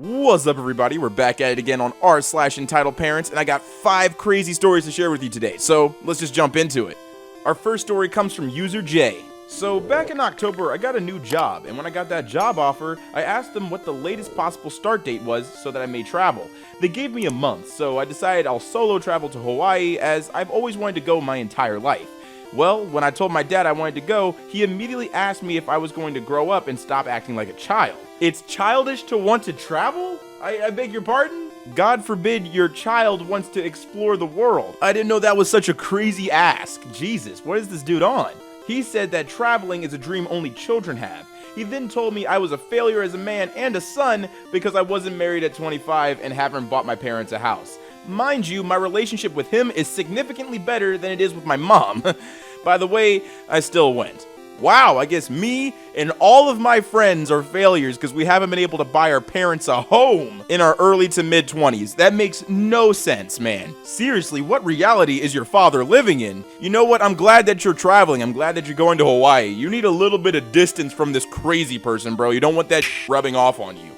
What's up, everybody? We're back at it again on r/EntitledParents, and I got 5 crazy stories to share with you today, so let's just jump into it. Our first story comes from user J. So back in October, I got a new job, and when I got that job offer, I asked them what the latest possible start date was so that I may travel. They gave me a month, so I decided I'll solo travel to Hawaii as I've always wanted to go my entire life. Well, when I told my dad I wanted to go, he immediately asked me if I was going to grow up and stop acting like a child. It's childish to want to travel? I beg your pardon? God forbid your child wants to explore the world. I didn't know that was such a crazy ask. Jesus, what is this dude on? He said that traveling is a dream only children have. He then told me I was a failure as a man and a son because I wasn't married at 25 and haven't bought my parents a house. Mind you, my relationship with him is significantly better than it is with my mom. By the way, I still went. Wow, I guess me and all of my friends are failures because we haven't been able to buy our parents a home in our early to mid-20s. That makes no sense, man. Seriously, what reality is your father living in? You know what? I'm glad that you're traveling. I'm glad that you're going to Hawaii. You need a little bit of distance from this crazy person, bro. You don't want that rubbing off on you.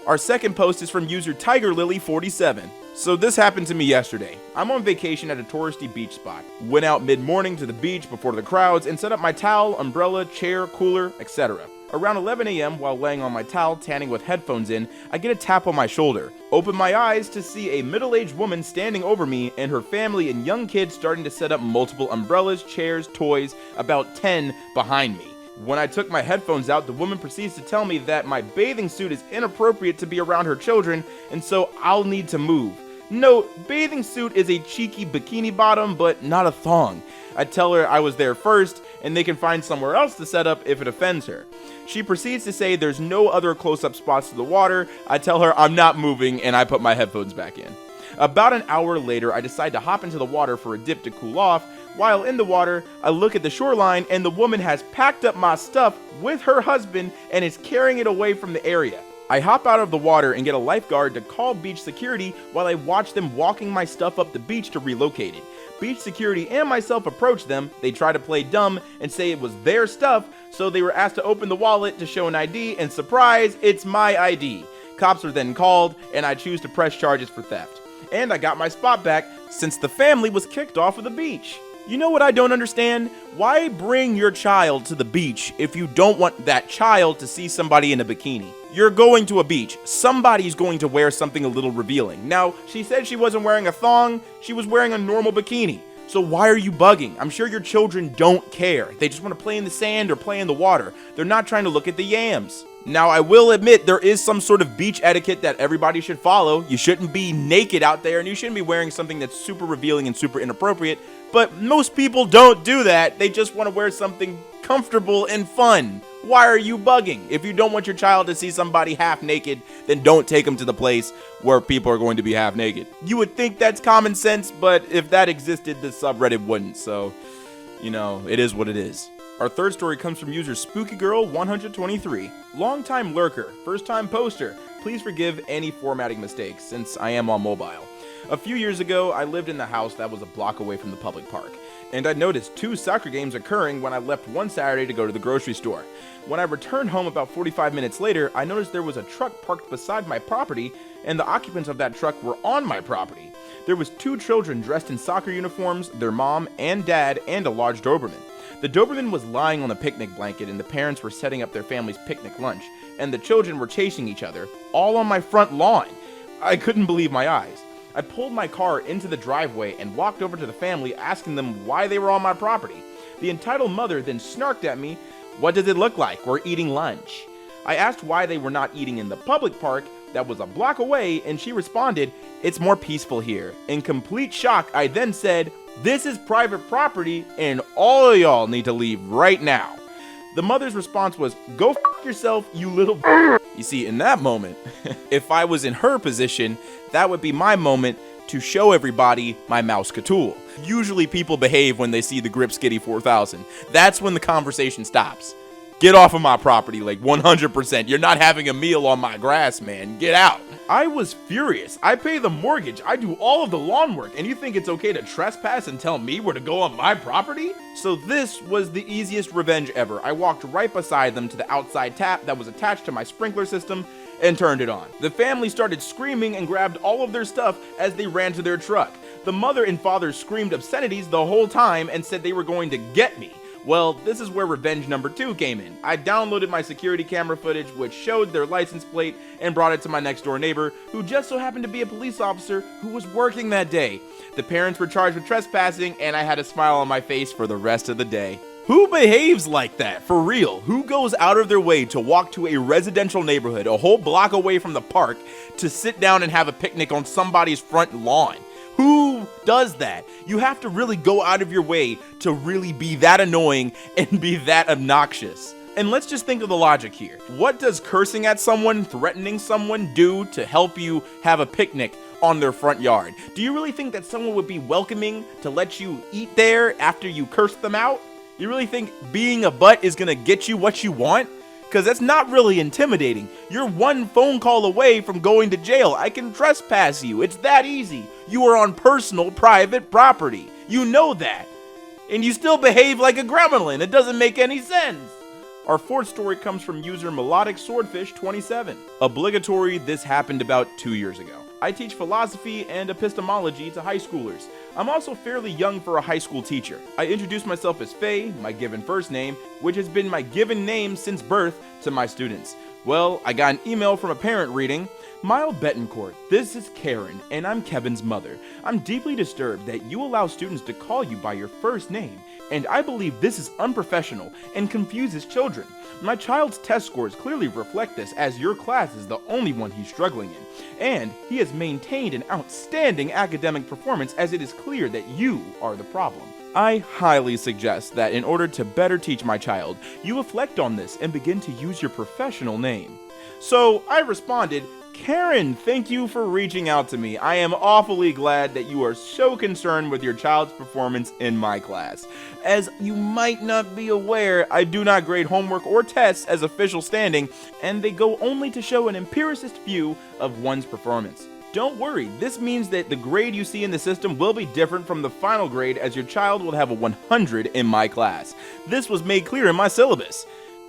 Our second post is from user TigerLily47. So this happened to me yesterday. I'm on vacation at a touristy beach spot. Went out mid-morning to the beach before the crowds and set up my towel, umbrella, chair, cooler, etc. Around 11 a.m. while laying on my towel tanning with headphones in, I get a tap on my shoulder. Open my eyes to see a middle-aged woman standing over me and her family and young kids starting to set up multiple umbrellas, chairs, toys, about 10 behind me. When I took my headphones out, the woman proceeds to tell me that my bathing suit is inappropriate to be around her children, and so I'll need to move. Note, bathing suit is a cheeky bikini bottom, but not a thong. I tell her I was there first, and they can find somewhere else to set up if it offends her. She proceeds to say there's no other close-up spots to the water. I tell her I'm not moving, and I put my headphones back in. About an hour later, I decide to hop into the water for a dip to cool off. While in the water, I look at the shoreline, and the woman has packed up my stuff with her husband and is carrying it away from the area. I hop out of the water and get a lifeguard to call beach security while I watch them walking my stuff up the beach to relocate it. Beach security and myself approach them. They try to play dumb and say it was their stuff, so they were asked to open the wallet to show an ID, and surprise, it's my ID. Cops are then called, and I choose to press charges for theft. And I got my spot back since the family was kicked off of the beach. You know what I don't understand? Why bring your child to the beach if you don't want that child to see somebody in a bikini? You're going to a beach. Somebody's going to wear something a little revealing. Now, she said she wasn't wearing a thong. She was wearing a normal bikini. So why are you bugging? I'm sure your children don't care. They just want to play in the sand or play in the water. They're not trying to look at the yams. Now, I will admit there is some sort of beach etiquette that everybody should follow. You shouldn't be naked out there, and you shouldn't be wearing something that's super revealing and super inappropriate. But most people don't do that. They just want to wear something comfortable and fun. Why are you bugging? If you don't want your child to see somebody half naked, then don't take them to the place where people are going to be half naked. You would think that's common sense, but if that existed, the subreddit wouldn't. So, you know, it is what it is. Our third story comes from user SpookyGirl123. Long-time lurker, first-time poster. Please forgive any formatting mistakes since I am on mobile. A few years ago, I lived in the house that was a block away from the public park, and I noticed 2 soccer games occurring when I left one Saturday to go to the grocery store. When I returned home about 45 minutes later, I noticed there was a truck parked beside my property, and the occupants of that truck were on my property. There was 2 children dressed in soccer uniforms, their mom and dad, and a large Doberman. The Doberman was lying on a picnic blanket, and the parents were setting up their family's picnic lunch, and the children were chasing each other, all on my front lawn. I couldn't believe my eyes. I pulled my car into the driveway and walked over to the family asking them why they were on my property. The entitled mother then snarked at me, "What does it look like? We're eating lunch." I asked why they were not eating in the public park that was a block away, and she responded, "It's more peaceful here." In complete shock, I then said, "This is private property and all of y'all need to leave right now." The mother's response was, "Go f*** yourself, you little b****." You see, in that moment, if I was in her position, that would be my moment to show everybody my mouse Cthulhu. Usually people behave when they see the Grip Skitty 4000. That's when the conversation stops. Get off of my property, like 100%. You're not having a meal on my grass, man. Get out. I was furious. I pay the mortgage. I do all of the lawn work, and you think it's okay to trespass and tell me where to go on my property? So this was the easiest revenge ever. I walked right beside them to the outside tap that was attached to my sprinkler system, and turned it on. The family started screaming and grabbed all of their stuff as they ran to their truck. The mother and father screamed obscenities the whole time and said they were going to get me. Well, this is where revenge number 2 came in. I downloaded my security camera footage, which showed their license plate, and brought it to my next door neighbor, who just so happened to be a police officer who was working that day. The parents were charged with trespassing, and I had a smile on my face for the rest of the day. Who behaves like that? For real? Who goes out of their way to walk to a residential neighborhood a whole block away from the park to sit down and have a picnic on somebody's front lawn? Who does that? You have to really go out of your way to really be that annoying and be that obnoxious. And let's just think of the logic here. What does cursing at someone, threatening someone do to help you have a picnic on their front yard? Do you really think that someone would be welcoming to let you eat there after you curse them out? You really think being a butt is gonna get you what you want? Because that's not really intimidating. You're one phone call away from going to jail. I can trespass you. It's that easy. You are on personal, private property. You know that. And you still behave like a gremlin. It doesn't make any sense. Our 4th story comes from user Melodic Swordfish 27. Obligatory, this happened about 2 years ago. I teach philosophy and epistemology to high schoolers. I'm also fairly young for a high school teacher. I introduce myself as Faye, my given first name, which has been my given name since birth, to my students. Well, I got an email from a parent reading, "Mile Betancourt, this is Karen, and I'm Kevin's mother. I'm deeply disturbed that you allow students to call you by your first name, and I believe this is unprofessional and confuses children. My child's test scores clearly reflect this, as your class is the only one he's struggling in, and he has maintained an outstanding academic performance, as it is clear that you are the problem. I highly suggest that in order to better teach my child, you reflect on this and begin to use your professional name." So I responded, "Karen, thank you for reaching out to me. I am awfully glad that you are so concerned with your child's performance in my class. As you might not be aware, I do not grade homework or tests as official standing, and they go only to show an empiricist view of one's performance. Don't worry, this means that the grade you see in the system will be different from the final grade, as your child will have a 100 in my class. This was made clear in my syllabus.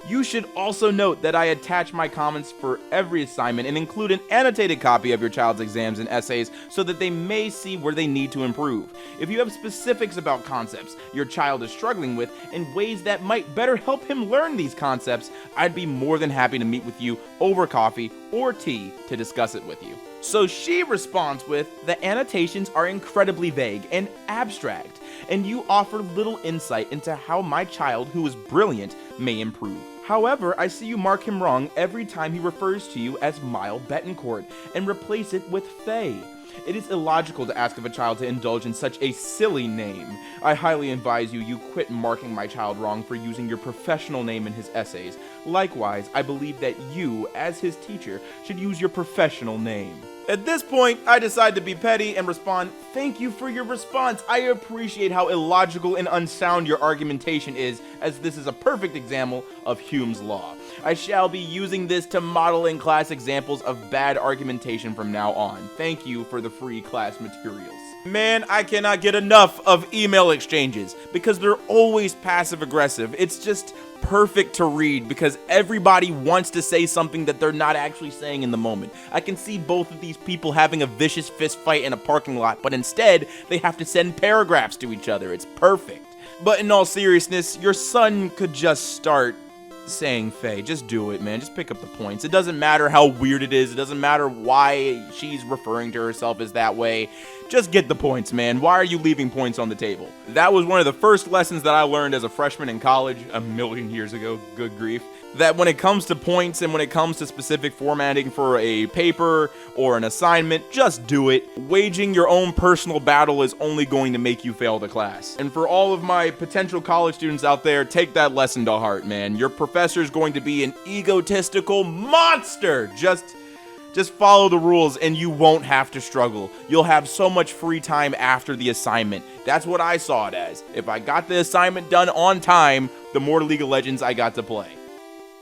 You should also note that I attach my comments for every assignment and include an annotated copy of your child's exams and essays so that they may see where they need to improve. If you have specifics about concepts your child is struggling with and ways that might better help him learn these concepts, I'd be more than happy to meet with you over coffee or tea to discuss it with you." So she responds with, "The annotations are incredibly vague and abstract, and you offer little insight into how my child, who is brilliant, may improve. However, I see you mark him wrong every time he refers to you as Mile Betancourt and replace it with Faye. It is illogical to ask of a child to indulge in such a silly name. I highly advise you quit marking my child wrong for using your professional name in his essays. Likewise, I believe that you, as his teacher, should use your professional name." At this point, I decide to be petty and respond, "Thank you for your response. I appreciate how illogical and unsound your argumentation is, as this is a perfect example of Hume's law. I shall be using this to model in class examples of bad argumentation from now on. Thank you for the free class materials." Man, I cannot get enough of email exchanges because they're always passive aggressive. It's just perfect to read because everybody wants to say something that they're not actually saying in the moment. I can see both of these people having a vicious fist fight in a parking lot, but instead they have to send paragraphs to each other. It's perfect. But in all seriousness, your son could just start saying Faye. Just do it, man. Just pick up the points. It doesn't matter how weird it is. It doesn't matter why she's referring to herself as that way. Just get the points, man. Why are you leaving points on the table? That was one of the first lessons that I learned as a freshman in college a million years ago. Good grief. That when it comes to points and when it comes to specific formatting for a paper or an assignment, just do it. Waging your own personal battle is only going to make you fail the class. And for all of my potential college students out there, take that lesson to heart, man. Your professor is going to be an egotistical monster. Just follow the rules and you won't have to struggle. You'll have so much free time after the assignment. That's what I saw it as. If I got the assignment done on time, the more League of Legends I got to play.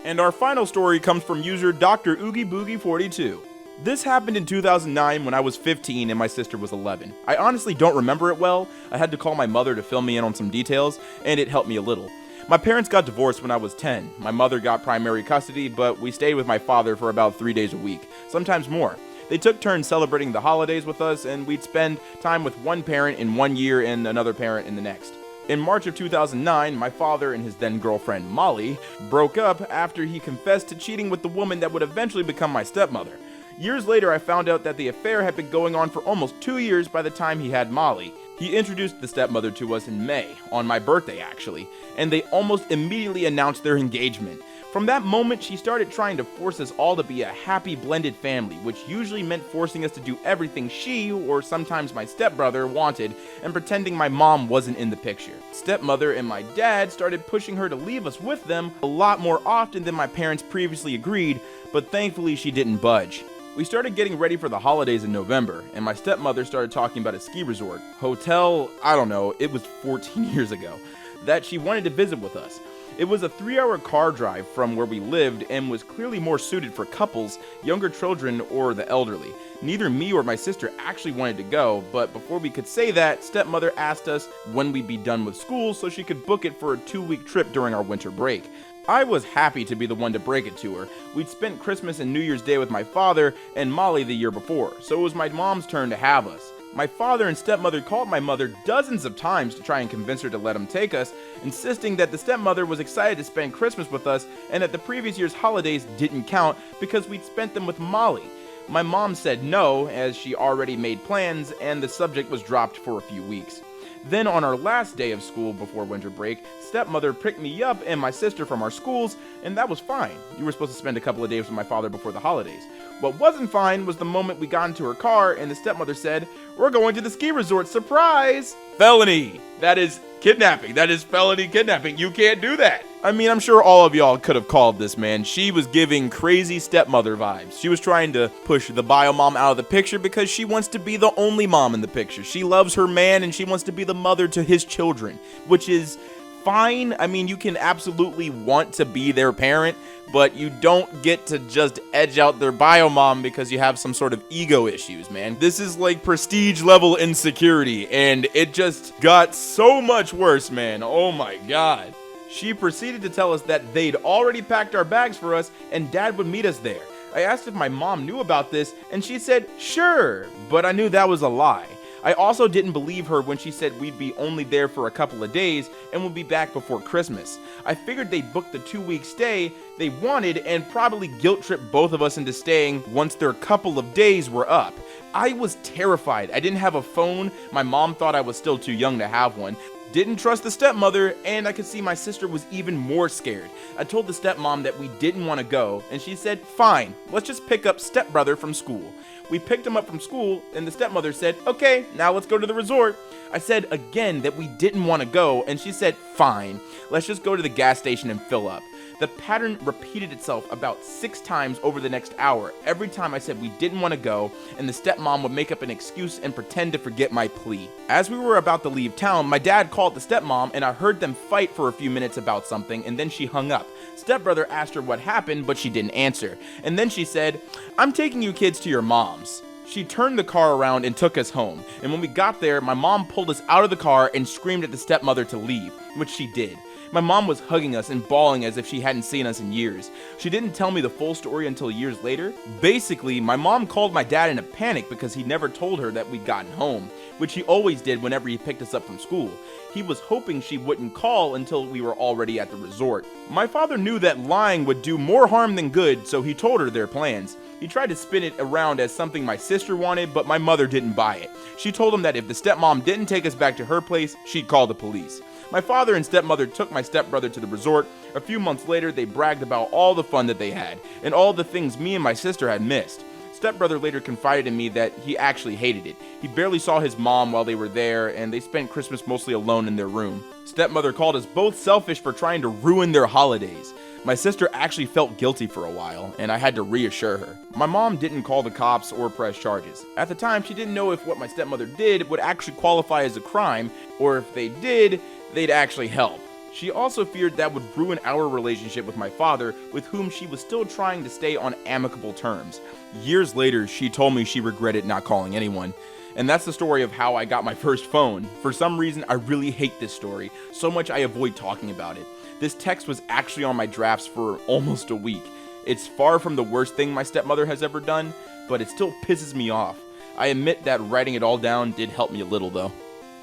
And our final story comes from user Dr. Oogie Boogie 42. This happened in 2009 when I was 15 and my sister was 11. I honestly don't remember it well. I had to call my mother to fill me in on some details, and it helped me a little. My parents got divorced when I was 10. My mother got primary custody, but we stayed with my father for about 3 days a week, sometimes more. They took turns celebrating the holidays with us, and we'd spend time with one parent in 1 year and another parent in the next. In March of 2009, my father and his then-girlfriend Molly broke up after he confessed to cheating with the woman that would eventually become my stepmother. Years later, I found out that the affair had been going on for almost 2 years by the time he had Molly. He introduced the stepmother to us in May, on my birthday actually, and they almost immediately announced their engagement. From that moment, she started trying to force us all to be a happy blended family, which usually meant forcing us to do everything she, or sometimes my stepbrother, wanted, and pretending my mom wasn't in the picture. Stepmother and my dad started pushing her to leave us with them a lot more often than my parents previously agreed, but thankfully she didn't budge. We started getting ready for the holidays in November, and my stepmother started talking about a ski resort, hotel, I don't know, it was 14 years ago, that she wanted to visit with us. It was a 3-hour car drive from where we lived and was clearly more suited for couples, younger children, or the elderly. Neither me or my sister actually wanted to go, but before we could say that, stepmother asked us when we'd be done with school so she could book it for a 2-week trip during our winter break. I was happy to be the one to break it to her. We'd spent Christmas and New Year's Day with my father and Molly the year before, so it was my mom's turn to have us. My father and stepmother called my mother dozens of times to try and convince her to let them take us, insisting that the stepmother was excited to spend Christmas with us and that the previous year's holidays didn't count because we'd spent them with Molly. My mom said no, as she already made plans, and the subject was dropped for a few weeks. Then on our last day of school before winter break, stepmother picked me up and my sister from our schools, and that was fine. You were supposed to spend a couple of days with my father before the holidays. What wasn't fine was the moment we got into her car and the stepmother said, "We're going to the ski resort, surprise!" Felony! That is kidnapping. That is felony kidnapping. You can't do that. I mean, I'm sure all of y'all could have called this, man. She was giving crazy stepmother vibes. She was trying to push the bio mom out of the picture because she wants to be the only mom in the picture. She loves her man and she wants to be the mother to his children, which is fine. I mean, you can absolutely want to be their parent, but you don't get to just edge out their bio mom because you have some sort of ego issues, man. This is like prestige level insecurity, and it just got so much worse, man. Oh my god. She proceeded to tell us that they'd already packed our bags for us and dad would meet us there. I asked if my mom knew about this and she said, sure, but I knew that was a lie. I also didn't believe her when she said we'd be only there for a couple of days and would be back before Christmas. I figured they'd booked the 2-week stay they wanted and probably guilt-tripped both of us into staying once their couple of days were up. I was terrified. I didn't have a phone. My mom thought I was still too young to have one. Didn't trust the stepmother, and I could see my sister was even more scared. I told the stepmom that we didn't want to go, and she said, fine, let's just pick up stepbrother from school. We picked him up from school, and the stepmother said, okay, now let's go to the resort. I said again that we didn't want to go, and she said, fine, let's just go to the gas station and fill up. The pattern repeated itself about 6 times over the next hour. Every time I said we didn't want to go, and the stepmom would make up an excuse and pretend to forget my plea. As we were about to leave town, my dad called the stepmom, and I heard them fight for a few minutes about something, and then she hung up. Stepbrother asked her what happened, but she didn't answer. And then she said, I'm taking you kids to your mom's. She turned the car around and took us home, and when we got there, my mom pulled us out of the car and screamed at the stepmother to leave, which she did. My mom was hugging us and bawling as if she hadn't seen us in years. She didn't tell me the full story until years later. Basically, my mom called my dad in a panic because he never told her that we'd gotten home, which he always did whenever he picked us up from school. He was hoping she wouldn't call until we were already at the resort. My father knew that lying would do more harm than good, so he told her their plans. He tried to spin it around as something my sister wanted, but my mother didn't buy it. She told him that if the stepmom didn't take us back to her place, she'd call the police. My father and stepmother took my stepbrother to the resort. A few months later, they bragged about all the fun that they had, and all the things me and my sister had missed. Stepbrother later confided in me that he actually hated it. He barely saw his mom while they were there, and they spent Christmas mostly alone in their room. Stepmother called us both selfish for trying to ruin their holidays. My sister actually felt guilty for a while, and I had to reassure her. My mom didn't call the cops or press charges. At the time, she didn't know if what my stepmother did would actually qualify as a crime, or if they did, they'd actually help. She also feared that would ruin our relationship with my father, with whom she was still trying to stay on amicable terms. Years later, she told me she regretted not calling anyone. And that's the story of how I got my first phone. For some reason, I really hate this story, so much I avoid talking about it. this text was actually on my drafts for almost a week. It's far from the worst thing my stepmother has ever done, but it still pisses me off. I admit that writing it all down did help me a little though.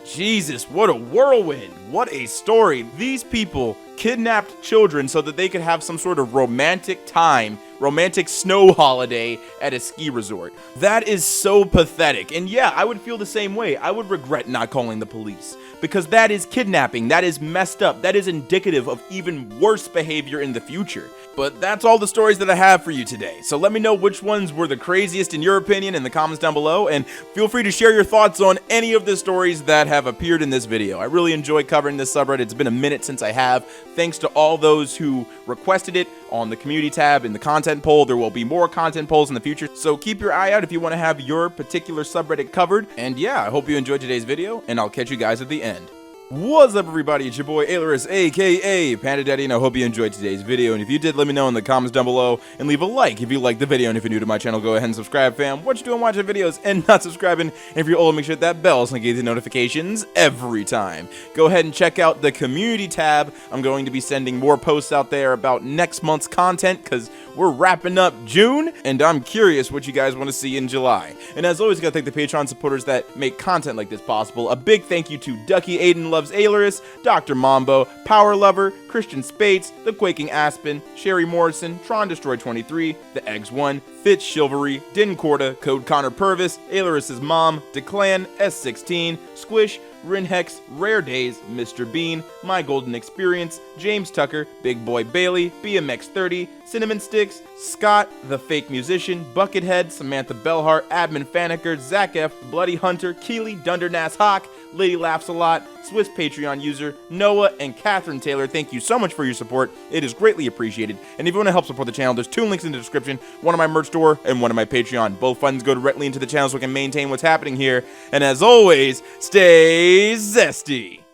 Jesus, what a whirlwind! What a story! These people kidnapped children so that they could have some sort of romantic time, romantic snow holiday at a ski resort. That is so pathetic. And yeah, I would feel the same way. I would regret not calling the police. Because that is kidnapping, that is messed up, that is indicative of even worse behavior in the future. But that's all the stories that I have for you today. So let me know which ones were the craziest in your opinion in the comments down below, and feel free to share your thoughts on any of the stories that have appeared in this video. I really enjoy covering this subreddit. It's been a minute since I have. Thanks to all those who requested it on the community tab in the content poll. There will be more content polls in the future, so keep your eye out if you want to have your particular subreddit covered. And yeah, I hope you enjoyed today's video, and I'll catch you guys at the end. What's up, everybody? It's your boy Ailurus, aka Panda Daddy, and I hope you enjoyed today's video. And if you did, let me know in the comments down below, and leave a like if you liked the video. And if you're new to my channel, go ahead and subscribe, fam. What you doing watching videos and not subscribing? And if you're old, make sure that bell so I get the notifications every time. Go ahead and check out the community tab. I'm going to be sending more posts out there about next month's content, because we're wrapping up June, and I'm curious what you guys want to see in July. And as always, I gotta thank the Patreon supporters that make content like this possible. A big thank you to Ducky Aiden Loves Ailurus, Dr. Mambo, Power Lover, Christian Spates, The Quaking Aspen, Sherry Morrison, Tron Destroy 23, The Eggs 1, Fitz Chivalry, Din Corda, Code Connor Purvis, Ailurus's Mom, Declan, S16, Squish, Rinhex, Rare Days, Mr. Bean, My Golden Experience, James Tucker, Big Boy Bailey, BMX30, Cinnamon Sticks, Scott, The Fake Musician, Buckethead, Samantha Bellhart, Admin Faneker, Zach F, Bloody Hunter, Keely, Dundernass Hawk, Lady Laughs a Lot, Swiss Patreon user, Noah, and Catherine Taylor. Thank you so much for your support. It is greatly appreciated. And if you want to help support the channel, there's 2 links in the description, one on my merch store and one on my Patreon. Both funds go directly into the channel so we can maintain what's happening here. And as always, stay zesty.